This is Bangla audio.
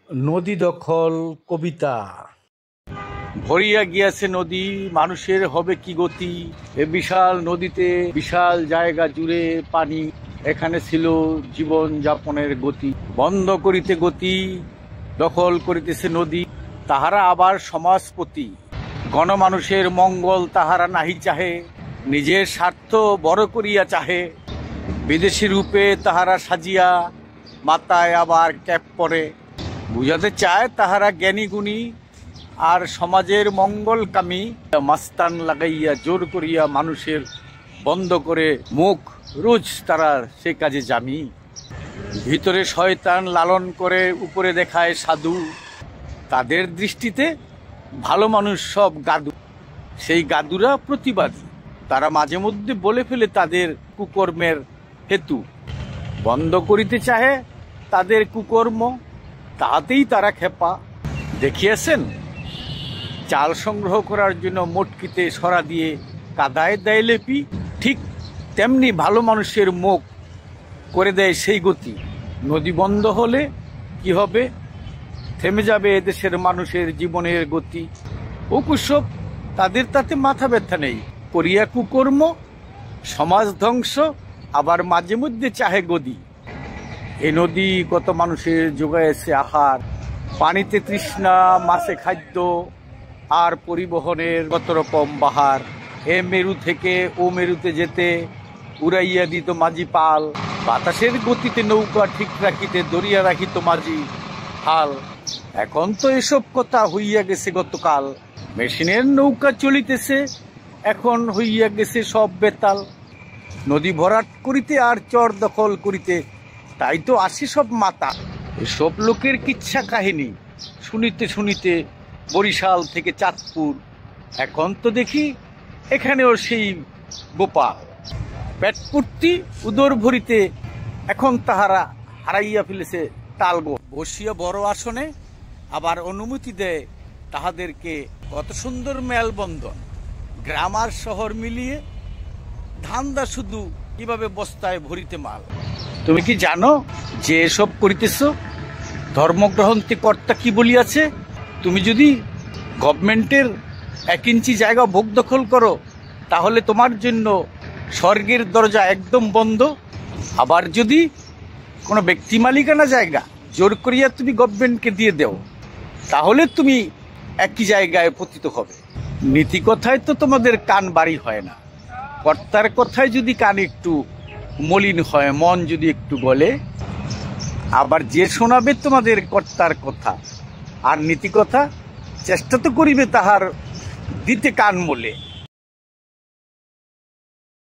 নদী দখল কবিতা। ভরিয়া গিয়াছে নদী, মানুষের হবে কি গতি। এ বিশাল নদীতে বিশাল জায়গা জুড়ে পানি, এখানে ছিল জীবন যাপনের গতি। বন্ধ করিতে গতি, দখল করিতেছে নদী। তাহারা আবার সমাজপতি, গণমানুষের মঙ্গল তাহারা নাহি চাহে। নিজের স্বার্থ বড় করিয়া চাহে। বিদেশি রূপে তাহারা সাজিয়া, মাথায় আবার ক্যাপ পরে। বুঝাতে চায় তাহারা জ্ঞানী গুণী আর সমাজের মঙ্গলকামী। মাস্তান লাগাইয়া জোর করিয়া মানুষের বন্ধ করে মুখ, রোজ তারা সে কাজে জামি। ভিতরে শয়তান লালন করে, উপরে দেখায় সাধু। তাদের দৃষ্টিতে ভালো মানুষ সব গাদু। সেই গাদুরা প্রতিবাদী, তারা মাঝে মধ্যে বলে ফেলে তাদের কুকর্মের হেতু। বন্ধ করিতে চাহে তাদের কুকর্ম, তাতেই তারা খেপা। দেখিয়েছেন, চাল সংগ্রহ করার জন্য মটকিতে সরা দিয়ে কাদায় দেয় লেপি। ঠিক তেমনি ভালো মানুষের মুখ করে দেয় সেই গতি। নদী বন্ধ হলে কি হবে? থেমে যাবে এদেশের মানুষের জীবনের গতি। ও কুসব, তাদের তাতে মাথা ব্যথা নেই। করিয়া কুকর্ম, সমাজ ধ্বংস, আবার মাঝে মধ্যে চাহে গদি। এ নদী কত মানুষের যোগাইছে আহার। পানিতে তৃষ্ণা, মাছে খাদ্য, আর পরিবহনের কত রকম বাহার। এ মেরু থেকে ও মেরুতে যেতে উড়াইয়া দিত মাঝি পাল। বাতাসের গতিতে নৌকা ঠিক রাখিতে দরিয়া রাখিত মাঝি হাল। এখন তো এসব কথা হইয়া গেছে গতকাল। মেশিনের নৌকা চলিতেছে, এখন হইয়া গেছে সব বেতাল। নদী ভরাট করিতে আর চর দখল করিতে, তাই তো আসি সব মাতা। এসব লোকের কিচ্ছা কাহিনী শুনিতে শুনিতে বরিশাল থেকে চাঁদপুর। এখন তো দেখি এখানেও সেই গোপাল। পেটপূর্তি উদর ভরিতে এখন তাহারা হারাইয়া ফেলেছে তালগো। বসিয়া বড় আসনে আবার অনুমতি দেয় তাহাদেরকে কত সুন্দর মেলবন্ধন। গ্রাম আর শহর মিলিয়ে ধান্দা শুধু কিভাবে বস্তায় ভরিতে মাল। তুমি কি জানো যে এসব করিতেছ ধর্মগ্রন্থে কর্তা কি বলিয়াছে? তুমি যদি গভর্নমেন্টের 1 ইঞ্চি জায়গা ভোগ দখল করো, তাহলে তোমার জন্য স্বর্গের দরজা একদম বন্ধ। আবার যদি কোনো ব্যক্তি মালিকানা জায়গা জোর করিয়া তুমি গভর্নমেন্টকে দিয়ে দেও, তাহলে তুমি একই জায়গায় পতিত হবে। নীতি কথায় তো তোমাদের কান বাড়ি হয় না। কর্তার কথায় যদি কান একটু মলিন হয়, মন যদি একটু গলে, আবার যে শোনাবে তোমাদের কর্তার কথা আর নীতি কথা, চেষ্টা তো করিবে তাহার দিতে কান মলে।